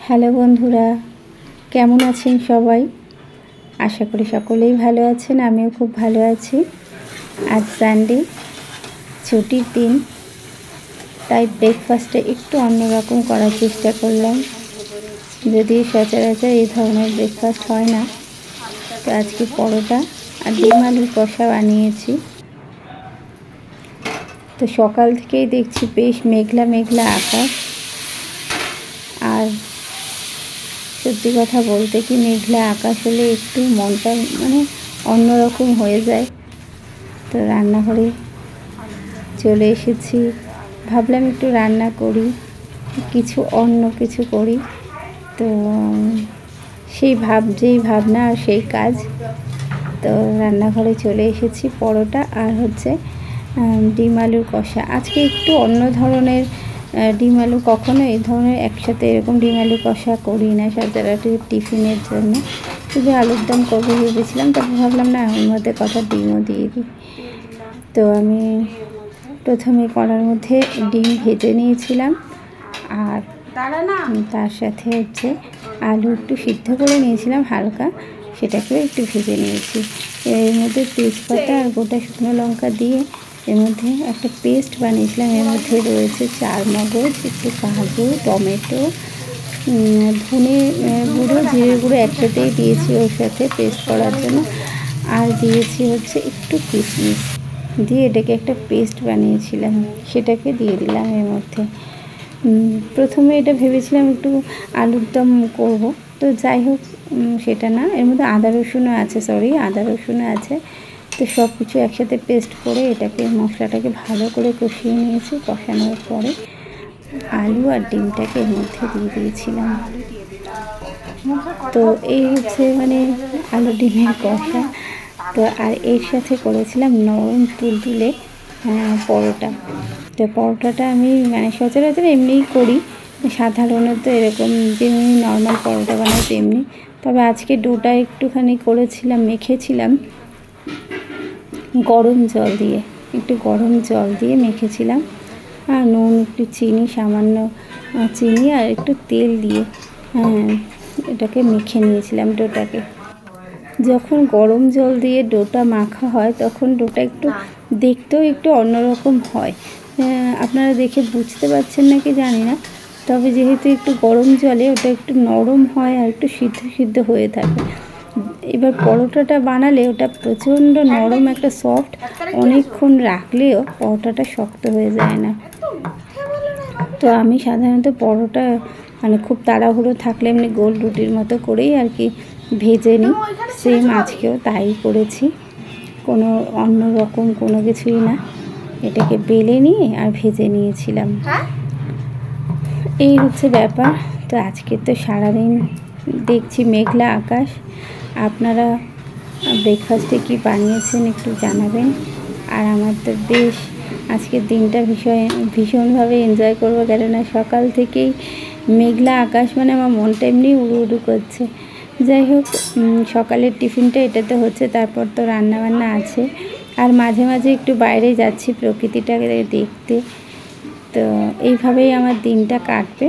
Hello বন্ধুরা, কেমন আছেন সবাই? আশা করি সকলেই ভালো আছেন। আমিও খুব ভালো আছি। আজ সানডে, ছুটির দিন, তাই ব্রেকফাস্টে একটু অন্যরকম করার চেষ্টা করলাম। যদি সচরাচর এই ধরনের ব্রেকফাস্ট হয় না, তো আজকে পরোটা আর ডিম আলুর কষা বানিয়েছি। তো সকাল থেকেই দেখছি বেশ মেঘলা মেঘলা আকাশ। আর সত্যি কথা বলতে কি, মেঘলা আকাশ হলে একটু মনটা অন্যরকম হয়ে যায়। তো রান্নাঘরে চলে এসেছি, ভাবলাম একটু রান্না করি, অন্য কিছু করি। তো যেই ভাবনা আর সেই কাজ। তো রান্নাঘরে চলে এসেছি, পরোটা আর ডিম আলুর কষা। আজকে একটু অন্য ধরনের ডিম আলু, কখনো এই ধরনের একসাথে এরকম ডিম আলু কষা করি না সচরাচর টিফিনের জন্য। শুধু আলুর দম করবো ভেবেছিলাম, তারপর ভাবলাম না, ওর মধ্যে কটা ডিমও দিয়ে দিই। তো আমি প্রথমে কড়ার মধ্যে ডিম ভেজে নিয়েছিলাম, আর তার সাথে আলু একটু সিদ্ধ করে নিয়েছিলাম হালকা, সেটাকেও একটু ভেজে নিয়েছি। এর মধ্যে তেজপাতা আর গোটা শুকনো লঙ্কা দিয়ে এর মধ্যে একটা পেস্ট বানিয়েছিলাম। এর মধ্যে রয়েছে চারমগজ, একটু কাজু, টমেটো, ধনে গুঁড়ো, জিরে গুঁড়ো একসাথেই দিয়েছি ওর সাথে পেস্ট করার জন্য। আর দিয়েছি একটু কিশমিশ দিয়ে এটাকে একটা পেস্ট বানিয়েছিলাম, সেটাকে দিয়ে দিলাম এর মধ্যে। প্রথমে এটা ভেবেছিলাম একটু আলুর দম করবো, তো যাই হোক, সেটা না। এর মধ্যে আদা রসুনও আছে। তো সব কিছু একসাথে পেস্ট করে মশলাটাকে ভালো করে কষিয়ে নিয়েছি। কষানোর পরে আলু আর ডিমটাকে এর মধ্যে দিয়ে দিয়েছিলাম। তো এই আলু ডিমের কষা। তো আর এর সাথে করেছিলাম নরম তুলতুলে পরোটা। তো পরোটাটা আমি সচরাচর এমনিই করি, সাধারণত এরকম যেমনি নর্মাল পরোটা বানাই তেমনি। তবে আজকে ডোটা একটুখানি মেখেছিলাম গরম জল দিয়ে মেখেছিলাম। আর নুন, একটু চিনি, সামান্য চিনি আর একটু তেল দিয়ে এটাকে মেখে নিয়েছিলাম ডোটাকে। যখন গরম জল দিয়ে ডোটা মাখা হয়, তখন ডোটা একটু দেখতেও একটু অন্যরকম হয়। আপনারা দেখে বুঝতে পারছেন নাকি জানি না, তবে যেহেতু একটু গরম জলে ওটা একটু নরম হয় আর একটু সিদ্ধ হয়ে থাকে। এবার পরোটাটা বানালে ওটা প্রচণ্ড নরম, একটা সফট, অনেকক্ষণ রাখলেও পরোটাটা শক্ত হয়ে যায় না। তো আমি সাধারণত পরোটা খুব তাড়াহুড়ো থাকলে এমনি গোল রুটির মতো করেই ভেজে নিই। সেম আজকেও তাই করেছি, কোনো অন্য রকম কোনো কিছুই না। এটাকে বেলে নিয়ে আর ভেজে নিয়েছিলাম। এই ব্যাপার। তো আজকে তো সারাদিন দেখছি মেঘলা আকাশ। আপনারা ব্রেকফাস্টে কি বানিয়েছেন একটু জানাবেন। আর আমার তো বেশ আজকের দিনটা ভীষণভাবে এনজয় করবো, কেননা সকাল থেকেই মেঘলা আকাশ, আমার মনটা এমনি উড়ু উড়ু করছে। যাই হোক, সকালের টিফিনটা এটাতে হচ্ছে, তারপর তো রান্নাবান্না আছে। আর মাঝে মাঝে একটু বাইরে যাচ্ছি প্রকৃতিটাকে দেখতে। তো এইভাবেই আমার দিনটা কাটবে।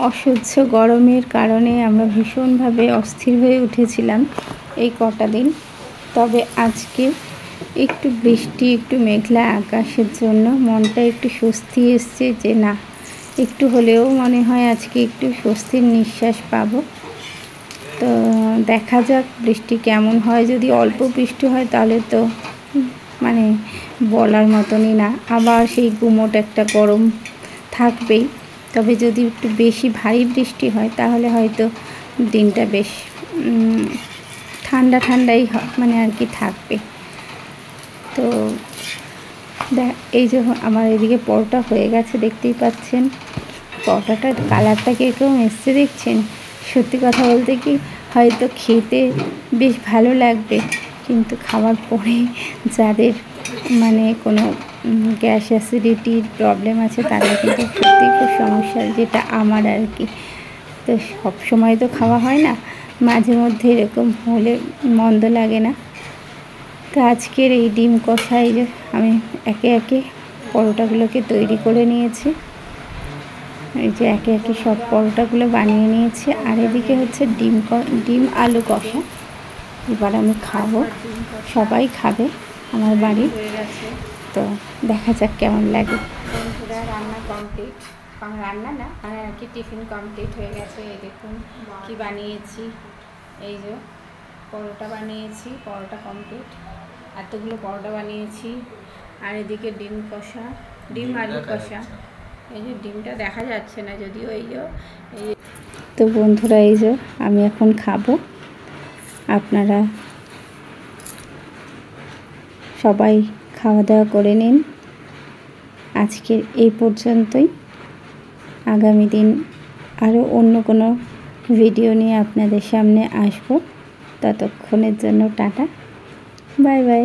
অসহ্য গরমের কারণে আমরা ভীষণভাবে অস্থির হয়ে উঠেছিলাম এই কটা দিন। তবে আজকে একটু বৃষ্টি, একটু মেঘলা আকাশের জন্য মনটা একটু স্বস্তি এসছে, যে না, একটু হলেও মনে হয় আজকে একটু স্বস্তির নিঃশ্বাস পাবো। তো দেখা যাক বৃষ্টি কেমন হয়। যদি অল্প বৃষ্টি হয় তাহলে তো বলার মতনই না, আবার সেই গুমোট একটা গরম থাকবেই। তবে যদি একটু বেশি ভারী বৃষ্টি হয় তাহলে হয়তো দিনটা বেশ ঠান্ডাই থাকবে। তো এই যে আমার এদিকে পরোটা হয়ে গেছে, দেখতেই পাচ্ছেন। পরোটাটার কালারটা কীরকম এসছে দেখছেন? সত্যি কথা বলতে কি, হয়তো খেতে বেশ ভালো লাগবে, কিন্তু খাওয়ার পরে যাদের কোনো গ্যাস অ্যাসিডিটির প্রবলেম আছে তাদের কিন্তু সত্যিই খুব সমস্যা, যেটা আমার আর কি। তো সব সময় তো খাওয়া হয় না, মাঝে মধ্যে এরকম হলে মন্দ লাগে না। তো আজকের এই ডিম কষাই যে আমি একে একে পরোটাগুলোকে তৈরি করে নিয়েছি। এই যে একে একে সব পরোটাগুলো বানিয়ে নিয়েছি। আর এদিকে হচ্ছে ডিম আলু কষা। এবার আমি খাবো, সবাই খাবে আমার বাড়ি। তো দেখা যাক কেমন লাগে। বন্ধুরা রান্না কমপ্লিট, রান্না না মানে আর কি টিফিন কমপ্লিট হয়ে গেছে। এই দেখুন কি বানিয়েছি, এই যে পরোটা বানিয়েছি, পরোটা কমপ্লিট, এতগুলো পরোটা বানিয়েছি। আর এদিকে ডিম কষা, ডিম আলু কষা। এই যে ডিমটা দেখা যাচ্ছে না যদিও, এই যে তো বন্ধুরা এই যে আমি এখন খাবো, আপনারা সবাই খাওয়া দাওয়া করে নিন। আজকের এই পর্যন্তই, আগামী দিন আরও অন্য কোনো ভিডিও নিয়ে আপনাদের সামনে আসব। ততক্ষণের জন্য টাটা, বাই বাই।